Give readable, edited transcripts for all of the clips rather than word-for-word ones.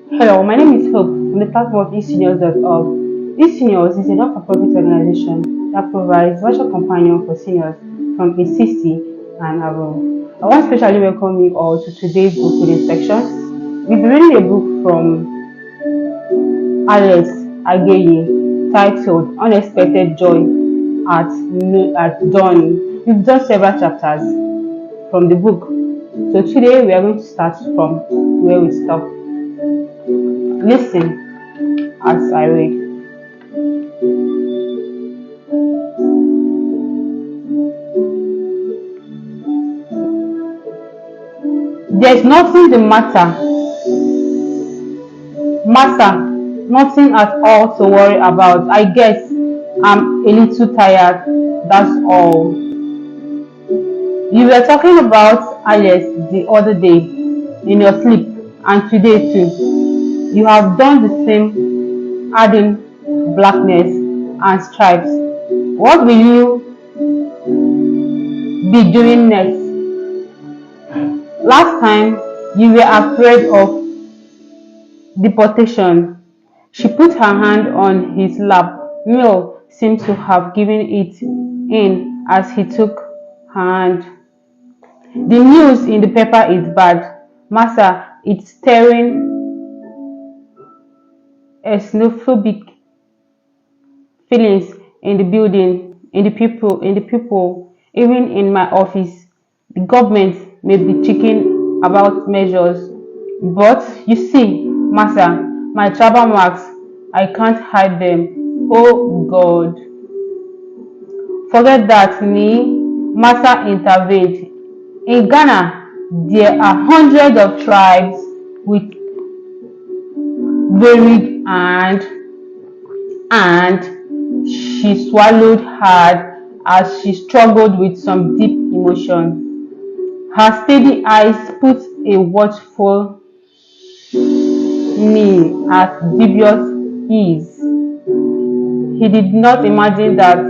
Hello, my name is Hope from the platform of eSeniors.org. eSeniors is a not-for-profit organization that provides virtual companion for seniors from age 60 and above. I want to specially welcome you all to today's book reading section. We'll be reading a book from Alex Ageye titled Unexpected Joy at Dawn. We've done several chapters from the book. So today we are going to start from where we stopped. Listen as I read. There's nothing the matter, nothing at all to worry about. I guess I'm a little tired, that's all. You were talking about Alice the other day in your sleep, and today too. You have done the same, adding blackness and stripes. What will you be doing next? Last time you were afraid of deportation. She put her hand on his lap. Neil seemed to have given it in as he took her hand. The news in the paper is bad. Massa, it's stirring xenophobic feelings in the building, in the people, even in my office. The government may be chicken about measures, but you see, Massa, my travel marks, I can't hide them. Oh God. Forget that, me. Massa intervened. In Ghana, there are hundreds of tribes with varied and she swallowed hard as she struggled with some deep emotion. Her steady eyes put a watchful me at dubious ease. He did not imagine that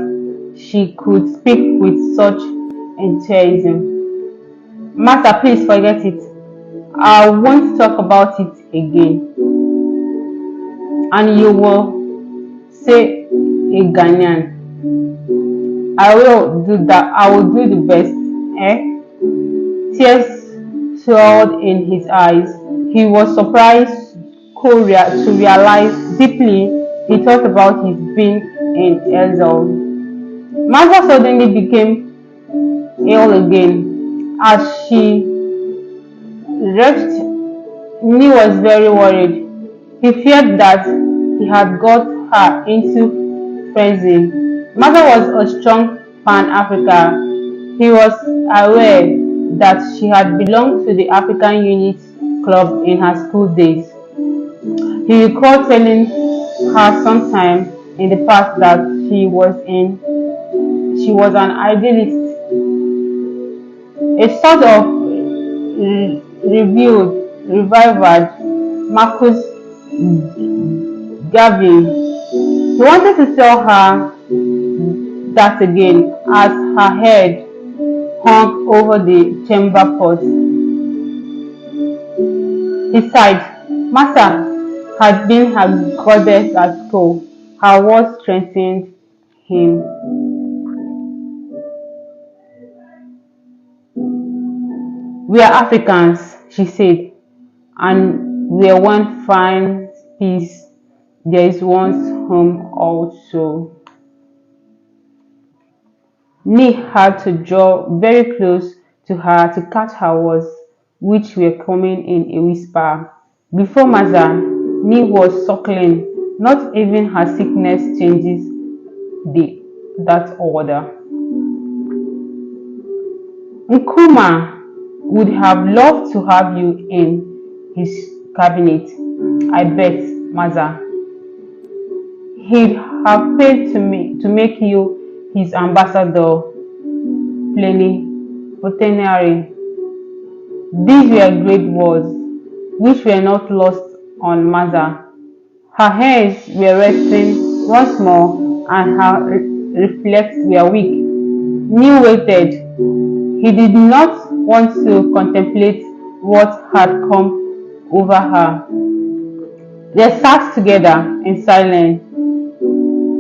she could speak with such enthusiasm. Master, please forget it. I won't talk about it again. And you will say a Ghanaian. I will do that. I will do the best. Tears swelled in his eyes. He was surprised to realize deeply he thought about his being in exile. Martha suddenly became ill again. As she left, Ni was very worried. He feared that he had got her into frenzy. Martha was a strong Pan-African. He was aware that she had belonged to the African Unit Club in her school days. He recalled telling her sometime in the past that she was an idealist, a sort of revived Marcus Garvey. He wanted to tell her that again as her head hung over the chamber pot. He sighed. Massa had been her goddess at school. Her words strengthened him. We are Africans, she said, and where one finds peace, there is one's home also. Ni had to draw very close to her to catch her words, which were coming in a whisper. Before Maza, Ni was suckling. Not even her sickness changes that order. Nkrumah would have loved to have you in his cabinet, I bet, Maza. He'd have paid to make you his ambassador, plenipotentiary. These were great words, which were not lost on Maza. Her hands were resting once more, and her reflexes were weak. Neil waited. He did not want to contemplate what had come over her. They sat together in silence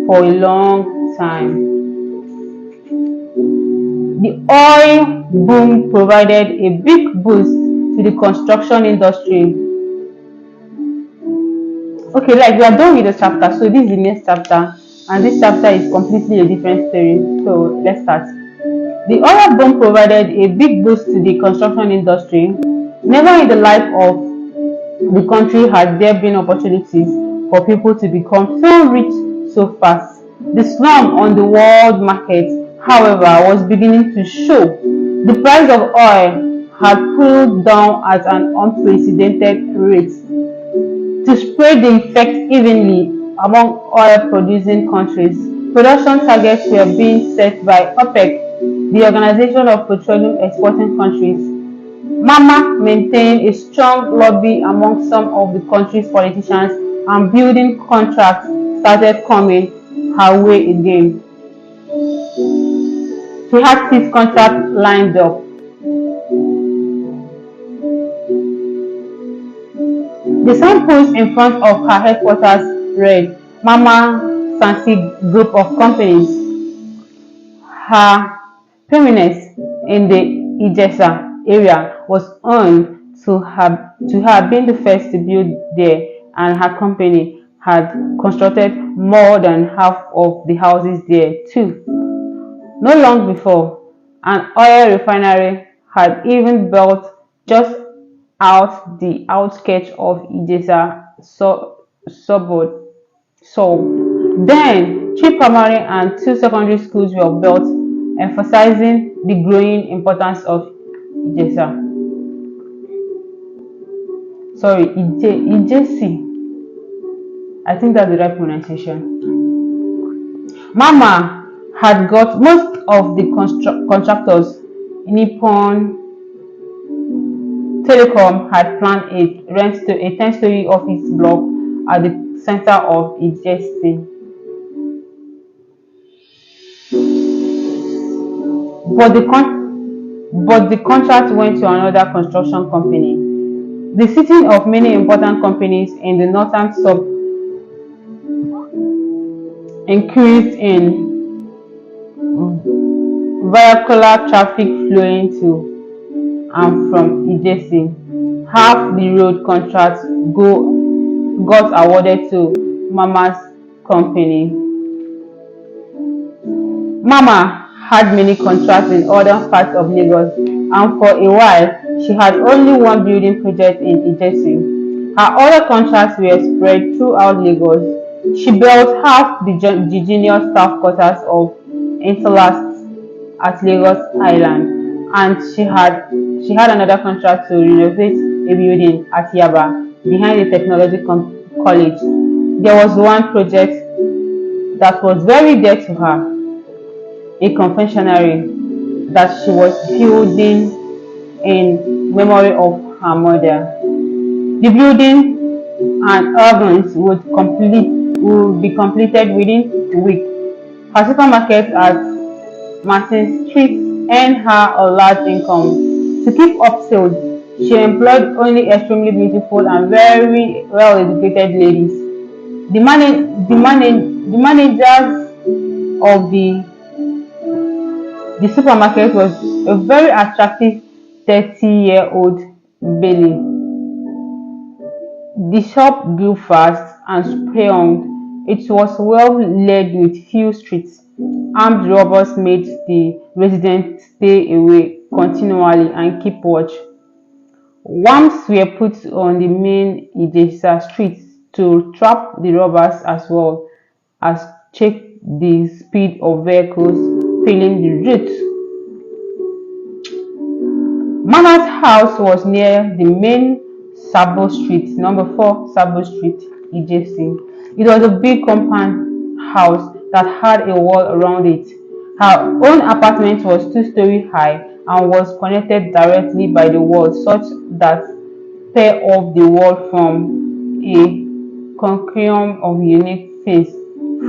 for a long time. The oil boom provided a big boost to the construction industry. Okay, like we are done with the chapter, so this is the next chapter, and this chapter is completely a different story. So let's start. The oil boom provided a big boost to the construction industry. Never in the life of the country had there been opportunities for people to become so rich so fast. The slump on the world market, however, was beginning to show. The price of oil had pulled down at an unprecedented rate. To spread the effect evenly among oil-producing countries, production targets were being set by OPEC, the Organization of Petroleum Exporting Countries. Mama maintained a strong lobby among some of the country's politicians, and building contracts started coming her way again. She had 6 contracts lined up. The signpost in front of her headquarters read Mama Sansi Group of Companies. Her prominence in the Ijesa area was owing to her being the first to build there, and her company had constructed more than half of the houses there too. Not long before, an oil refinery had even built just out the outskirts of Ijesa suburb. Then, 3 primary and 2 secondary schools were built, emphasizing the growing importance of Ijesa. Sorry, Ijesi. I think that's the right pronunciation. Mama had got most of the contractors. Nippon Telecom had planned a 10-story office block at the center of Ijesi. But the contract went to another construction company. The sitting of many important companies in the northern sub increased in vehicular traffic flowing to and from Ijesi. Half the road contracts got awarded to Mama's company. Mama had many contracts in other parts of Lagos, and for a while she had only one building project in Ijesi. Her other contracts were spread throughout Lagos. She built half the junior staff quarters of Interlast at Lagos Island, and she had another contract to renovate a building at Yaba behind the technology college. There was one project that was very dear to her, a confectionery that she was building in memory of her mother. The building and ovens would be completed within a week. Her supermarket at Martin Street earned her a large income. To keep up sales, she employed only extremely beautiful and very well-educated ladies. The managers of the supermarket was a very attractive 30-year-old Bailey. The shop grew fast and sprung. It was well led with few streets. Armed robbers made the residents stay away continually and keep watch. Worms were put on the main Ijesa streets to trap the robbers as well as check the speed of vehicles filling the route. Mama's house was near the main Sabo Street, number 4 Sabo Street, Ijesi. It was a big compound house that had a wall around it. Her own apartment was 2 stories high and was connected directly by the wall, such that pair off the wall from a concreum of unique face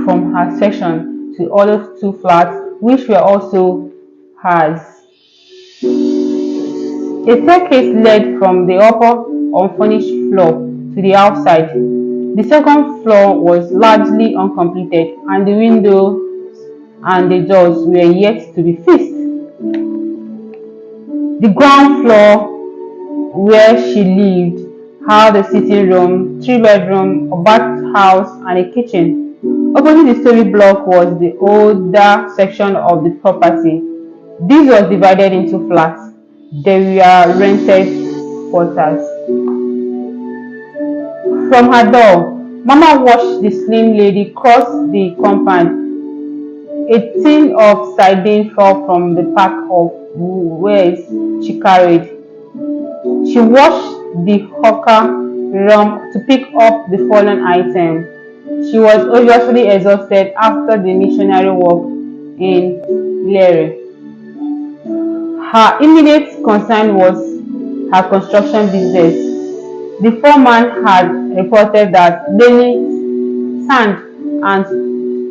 from her section to other 2 flats, which were also hers. A staircase led from the upper unfurnished floor to the outside. The second floor was largely uncompleted, and the windows and the doors were yet to be fixed. The ground floor, where she lived, had a sitting room, three-bedroom, a bathhouse, and a kitchen. Opposite the story block was the older section of the property. This was divided into flats. They were rented quarters. From her door, Mama watched the slim lady cross the compound. A tin of sardine fell from the pack of wares she carried. She watched the hawker run to pick up the fallen item. She was obviously exhausted after the missionary work in Lere. Her immediate concern was her construction business. The foreman had reported that Daily Sand and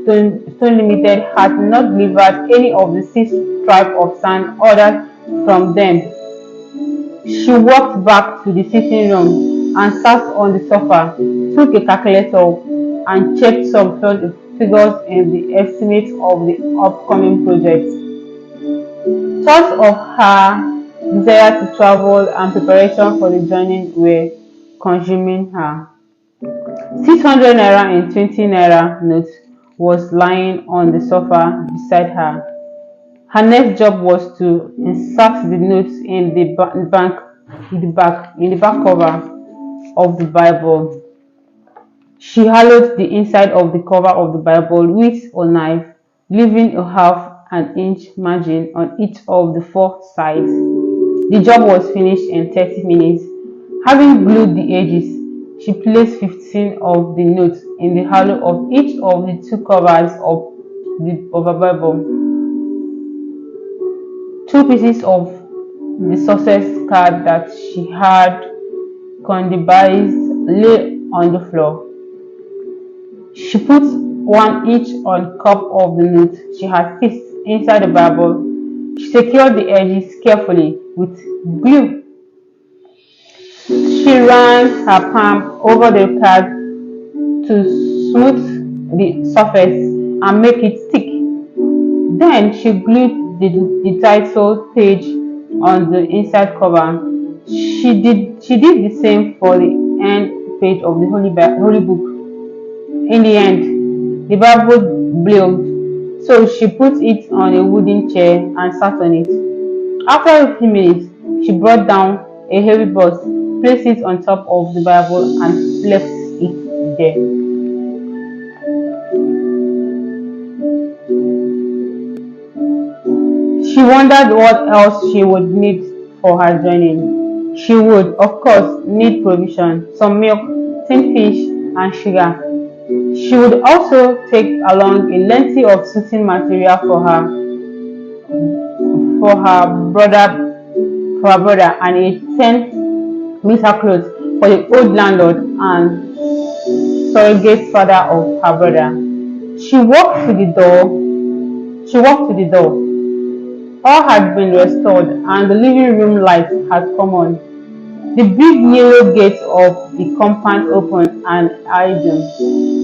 Stone Limited had not delivered any of the 6 tribes of sand ordered from them. She walked back to the sitting room and sat on the sofa, took a calculator, and checked some figures in the estimate of the upcoming project. Thoughts of her desire to travel and preparation for the journey were consuming her. 600 naira in 20 naira notes was lying on the sofa beside her. Her next job was to insert the notes in the back cover of the Bible. She hollowed the inside of the cover of the Bible with a knife, leaving a half an inch margin on each of the 4 sides. The job was finished in 30 minutes. Having glued the edges, she placed 15 of the notes in the hollow of each of the 2 covers of a Bible. 2 pieces of the success card that she had condensed lay on the floor. She put one each on top of the notes she had fixed inside the Bible. She secured the edges carefully with glue. She ran her palm over the card to smooth the surface and make it stick. Then she glued the title page on the inside cover. She did the same for the end page of the Holy Book. In the end, the Bible blew, so she put it on a wooden chair and sat on it. After a few minutes, she brought down a heavy box, placed it on top of the Bible, and left it there. She wondered what else she would need for her journey. She would, of course, need provision, some milk, tin fish, and sugar. She would also take along a length of suiting material for her brother, and a 10-meter cloth for the old landlord and surrogate father of her brother. She walked to the door. All had been restored, and the living room light had come on. The big yellow gate of the compound opened and eyed them.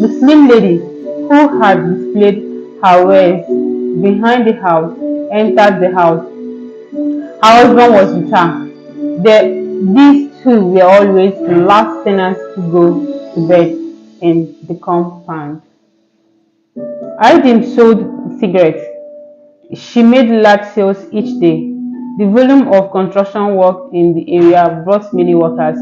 The slim lady, who had displayed her wares behind the house, entered the house. Her husband was with her. These 2 were always the last tenants to go to bed in the compound. Aidim sold cigarettes. She made large sales each day. The volume of construction work in the area brought many workers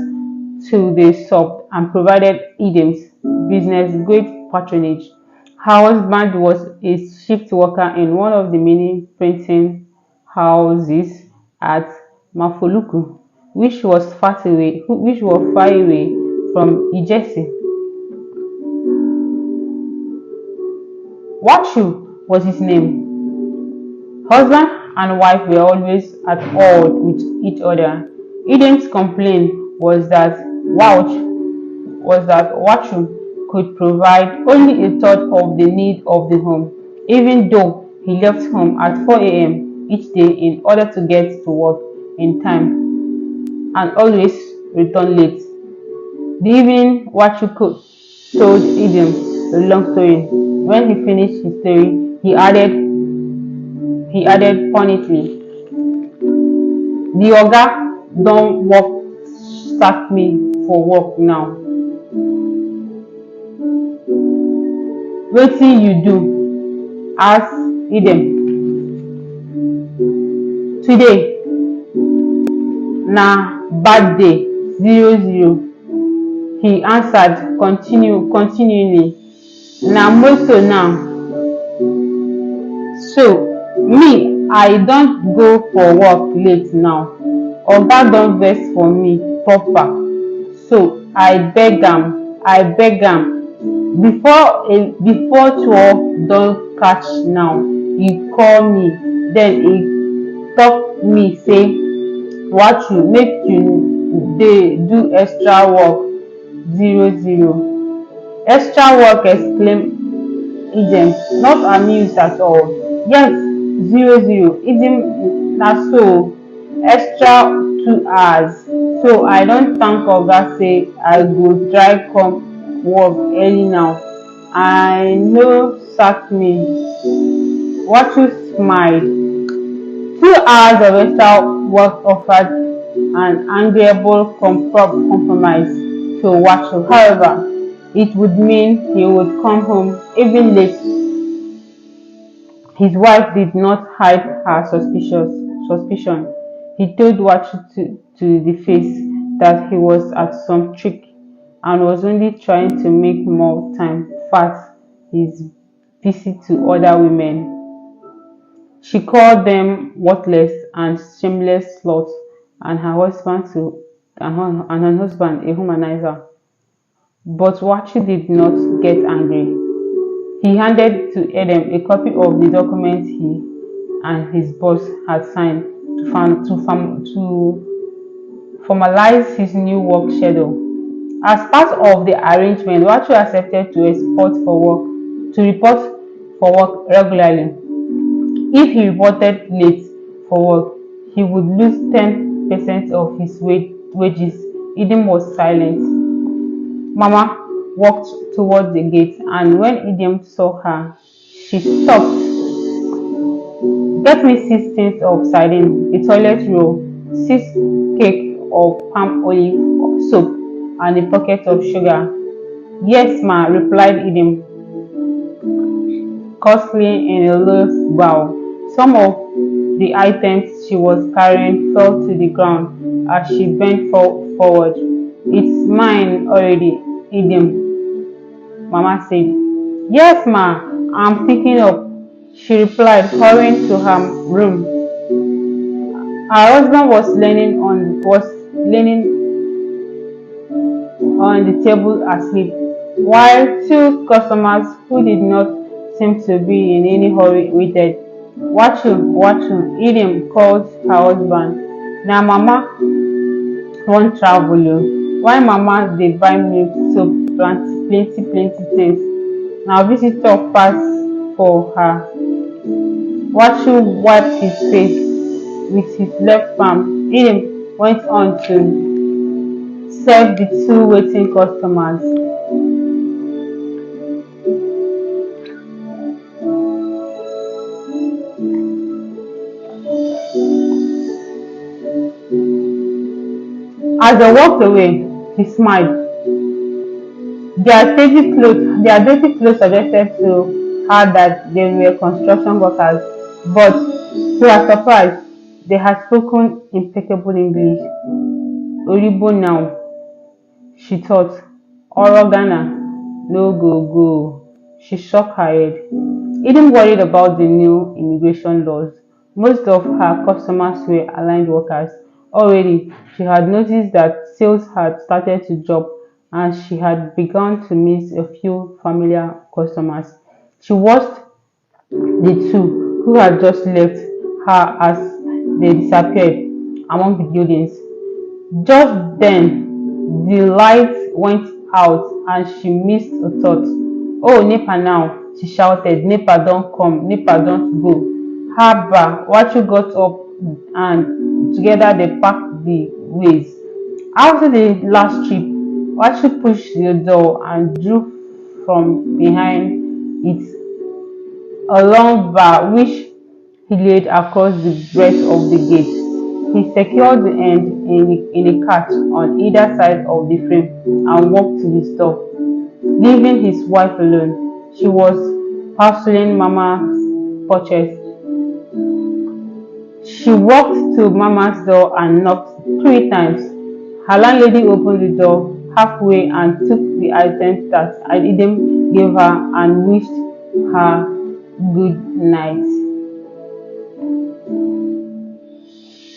to the shop and provided Idim's business great patronage. Her husband was a shift worker in one of the many printing houses at Mafoluku, which was far away from Ijesi. Wachu was his name. Husband and wife were always at odds with each other. Eden's complaint was that Wachu could provide only a third of the need of the home, even though he left home at 4 a.m. each day in order to get to work in time and always return late. The evening Wachu cooked. told Idem a long story. When he finished his story, he added pointedly, "The oga don work sack me for work now. Wetin you do?" asked Idem. "Today na bad day, 0-0," he answered continually. "Na motor now. So me I don go for work late now. Oga don vex for me proper, so I beg am before 12 don catch now. He call me, den he talk me say, 'Watu, make you dey do extra work, 0-0.' Extra work, exclaimed Eden, not amused at all. "Yes, 0-0, Eden, na so, extra 2 hours. So I don thank oga say I go try come work early now. I no sack me." Watu smiled. 2 hours of extra work offered an agreeable compromise to Watu. However, it would mean he would come home even late. His wife did not hide her suspicion. He told Watu to the face that he was at some trick and was only trying to make more time pass his visit to other women. She called them worthless and shameless sluts, and her husband a humanizer. But Watu did not get angry. He handed to Edem a copy of the document he and his boss had signed to formalize his new work schedule. As part of the arrangement, Watu accepted to report for work regularly. If he reported late for work, he would lose 10% of his wages. Idem was silent. Mama walked towards the gate, and when Idem saw her, she stopped. "Get me 6 tins of sardine, a toilet roll, 6 cake of palm olive soap, and a pocket of sugar." "Yes, ma," replied Idem, courtesy in a low bow. Some of the items she was carrying fell to the ground as she bent forward. "It's mine already, Idem," Mama said. "Yes, ma, I'm picking up," she replied, hurrying to her room. Her husband was leaning on the table asleep, while 2 customers who did not seem to be in any hurry waited. "Watu, Idem called her husband. "Na Mama wan travel o. Why Mama dey buy milk, soap, plenty things? Na visitor pass for her." Watu wiped his face with his left palm. Idem went on to serve the 2 waiting customers. As they walked away, he smiled. Their dirty clothes suggested to her that they were construction workers, but to her surprise, they had spoken impeccable English. "Oribo now," she thought. "Oro Ghana no go." She shook her head. Eden worried about the new immigration laws. Most of her customers were aligned workers. Already, she had noticed that sales had started to drop, and she had begun to miss a few familiar customers. She watched the 2 who had just left her as they disappeared among the buildings. Just then, the light went out and she missed a thought. "Oh, NEPA now," she shouted. "NEPA don't come, NEPA don't go." Haba, Watu got up and together they packed the ways. After the last trip, Watu pushed the door and drew from behind it a long bar which he laid across the breadth of the gate. He secured the end in a catch on either side of the frame and walked to his door, leaving his wife alone. She was parceling Mama's purchase. She walked to Mama's door and knocked 3 times. Her landlady opened the door halfway and took the items that Idem gave her and wished her good night.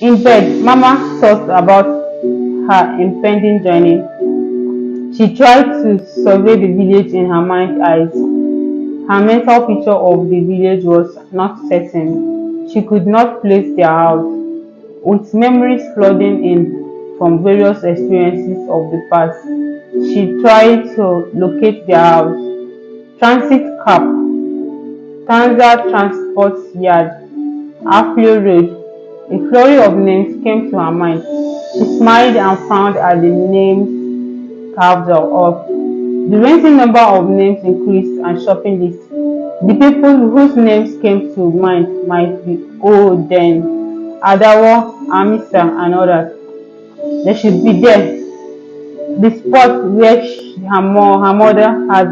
In bed, Mama thought about her impending journey. She tried to survey the village in her mind's eyes. Her mental picture of the village was not certain. She could not place their house. With memories flooding in from various experiences of the past, she tried to locate their house. Transit Cap, Tanza Transport Yard, Aflio Road. A flurry of names came to her mind. She smiled and frowned at the names carved up. The renting number of names increased and shopping list. The people whose names came to mind might be Oden, Adawa, Amisa, and others. They should be there. The spot where her mother had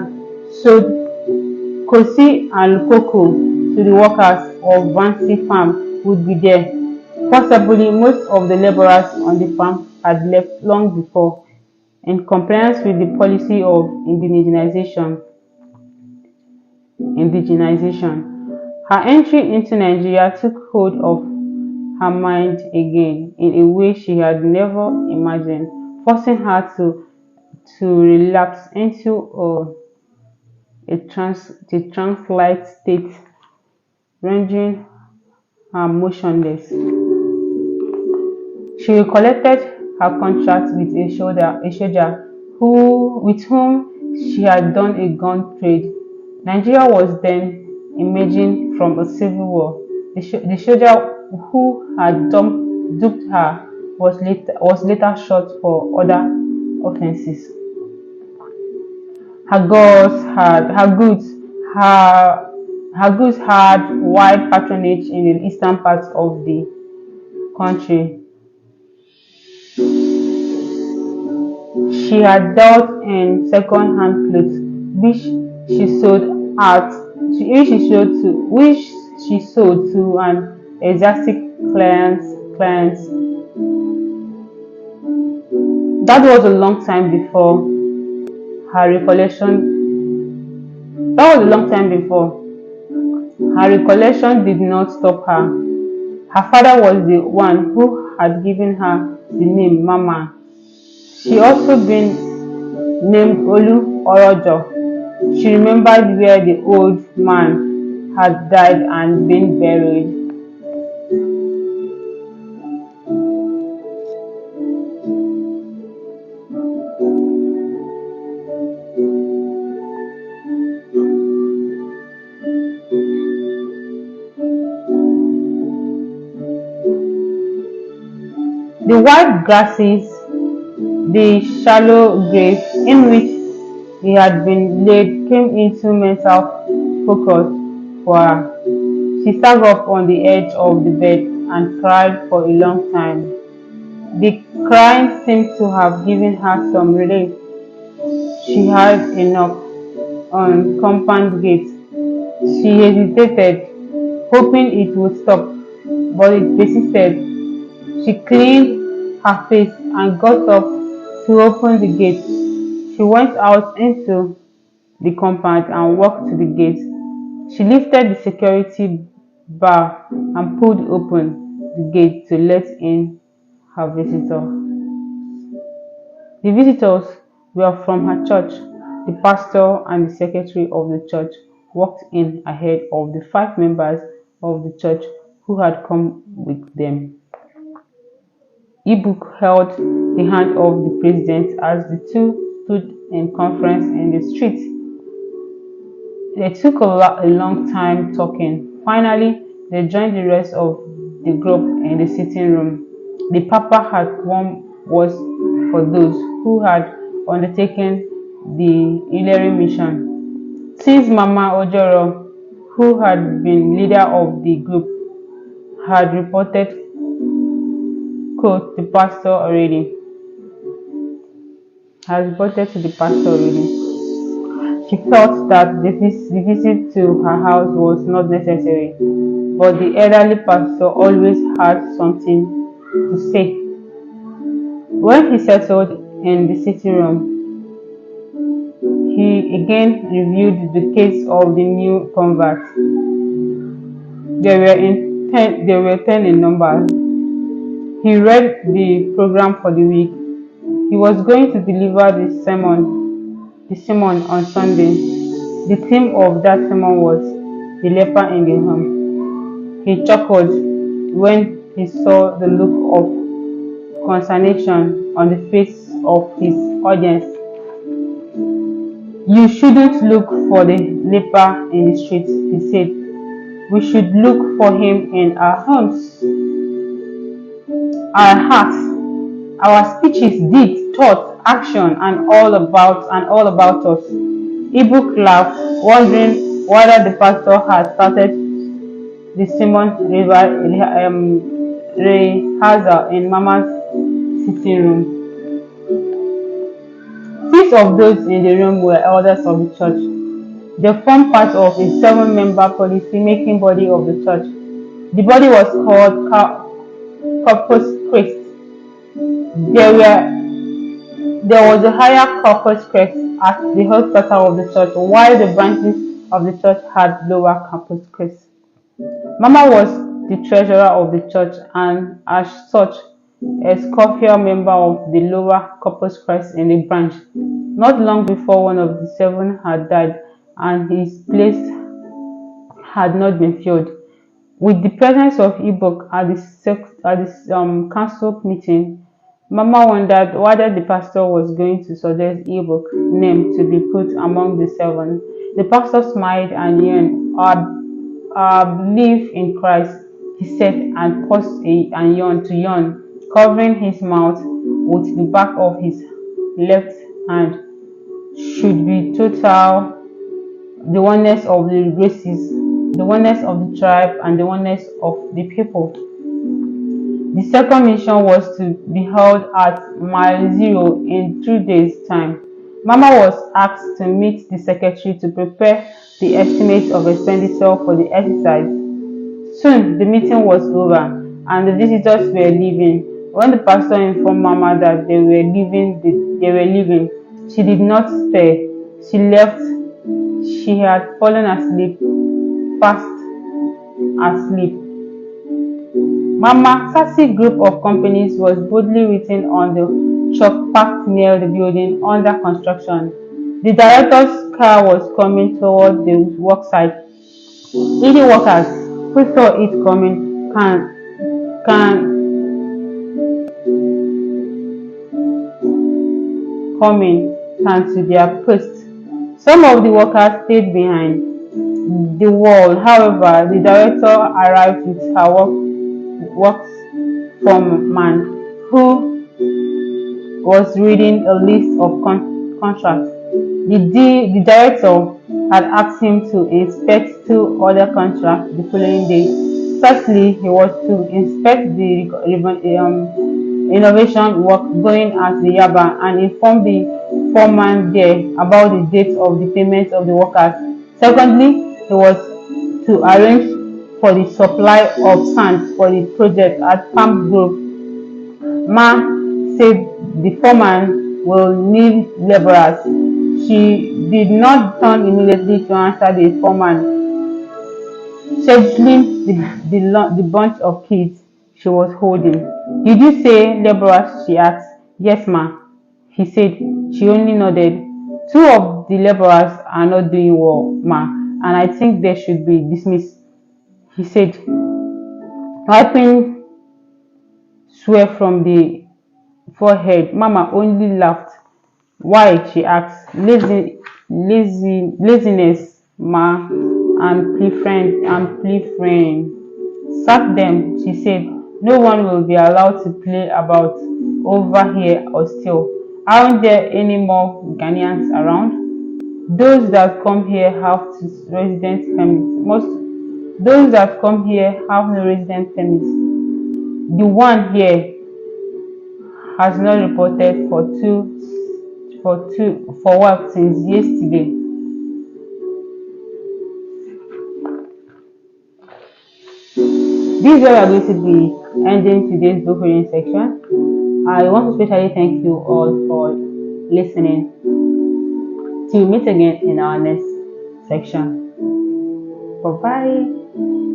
sold Kosi and Cocoa to the workers of Vansi Farm would be there. Possibly most of the laborers on the farm had left long before, in compliance with the policy of indigenization. Her entry into Nigeria took hold of her mind again in a way she had never imagined, forcing her to relapse into a trance-like state, rendering her motionless. She recollected her contract with a soldier with whom she had done a gun trade. Nigeria was then emerging from a civil war. The soldier who had duped her was later shot for other offences. Her goods had wide patronage in the eastern parts of the country. She had dealt in second-hand clothes, which she sold to an exotic clients. That was a long time before. Her recollection did not stop her. Her father was the one who had given her the name Mama. She also been named Olu Orojo. She remembered where the old man had died and been buried. The white grasses, the shallow grave in which he had been laid came into mental focus for her. She sat up on the edge of the bed and cried for a long time. The crying seemed to have given her some relief. She heard a knock on compound gate. She hesitated, hoping it would stop, but it persisted. She cleaned her face and got up to open the gate. She went out into the compound and walked to the gate. She lifted the security bar and pulled open the gate to let in her visitor. The visitors were from her church. The pastor and the secretary of the church walked in ahead of the 5 members of the church who had come with them. Ibuk held the hand of the president as the two stood in conference in the street. They took a long time talking. Finally, they joined the rest of the group in the sitting room. The Papa had one was for those who had undertaken the Hillary mission. Since Mama Ojoro, who had been leader of the group, had reported quote the pastor already, has reported to the pastor already. She felt that the visit to her house was not necessary, but the elderly pastor always had something to say. When he settled in the sitting room, he again reviewed the case of the new converts. There were 10 in number. He read the program for the week. He was going to deliver the sermon on Sunday. The theme of that sermon was the leper in the home. He chuckled when he saw the look of consternation on the face of his audience. You shouldn't look for the leper in the streets, he said. We should look for him in our homes, our hearts, our speeches, deeds, thoughts, action, and all about us. Ibu laughed, wondering whether the pastor had started the sermon rehearsal in Mama's sitting room. 6 of those in the room were elders of the church. They formed part of a 7-member policy-making body of the church. The body was called Corpus Christi. There was a higher Corpus Christi at the headquarters of the church, while the branches of the church had lower Corpus Christi. Mama was the treasurer of the church and, as such, a Scofield member of the lower Corpus Christi in the branch. Not long before one of the 7 had died and his place had not been filled. With the presence of Ibok at the council meeting, Mama wondered whether the pastor was going to suggest Ibok's name to be put among the 7. The pastor smiled and yawned. I believe in Christ, he said, and paused and yawned, covering his mouth with the back of his left hand. Should be total, the oneness of the races, the oneness of the tribe, and the oneness of the people. The second mission was to be held at Mile Zero in 3 days' time. Mama was asked to meet the secretary to prepare the estimate of expenditure for the exercise. Soon the meeting was over and the visitors were leaving. When the pastor informed Mama that they were leaving, she did not stay. She left. She had fallen asleep, fast asleep. Mama Sassy group of companies was boldly written on the chalk parked near the building under construction. The director's car was coming toward the work site. Lady workers who saw it coming turned to their posts. Some of the workers stayed behind the wall. However, the director arrived with her works foreman, who was reading a list of contracts. The director had asked him to inspect 2 other contracts the following day. Firstly, he was to inspect the innovation work going at the Yaba and inform the foreman there about the date of the payment of the workers. Secondly, he was to arrange for the supply of sand for the project at Palm Grove. Ma said the foreman will need laborers. She did not turn immediately to answer the foreman, scheduling the bunch of kids she was holding. Did you say laborers? She asked. Yes, ma, he said. She only nodded. 2 of the laborers are not doing well, ma, and I think they should be dismissed, he said, wiping sweat from the forehead. Mama only laughed. Why? She asked. Laziness, ma, and plea friend. Sack them, she said. No one will be allowed to play about over here or steal. Aren't there any more Ghanaians around? Those that come here have resident permits. Those that come here have no resident permits. The one here has not reported for work since yesterday. This is where we are going to be ending today's book reading section. I want to especially thank you all for listening. Till we meet again in our next section. Bye bye.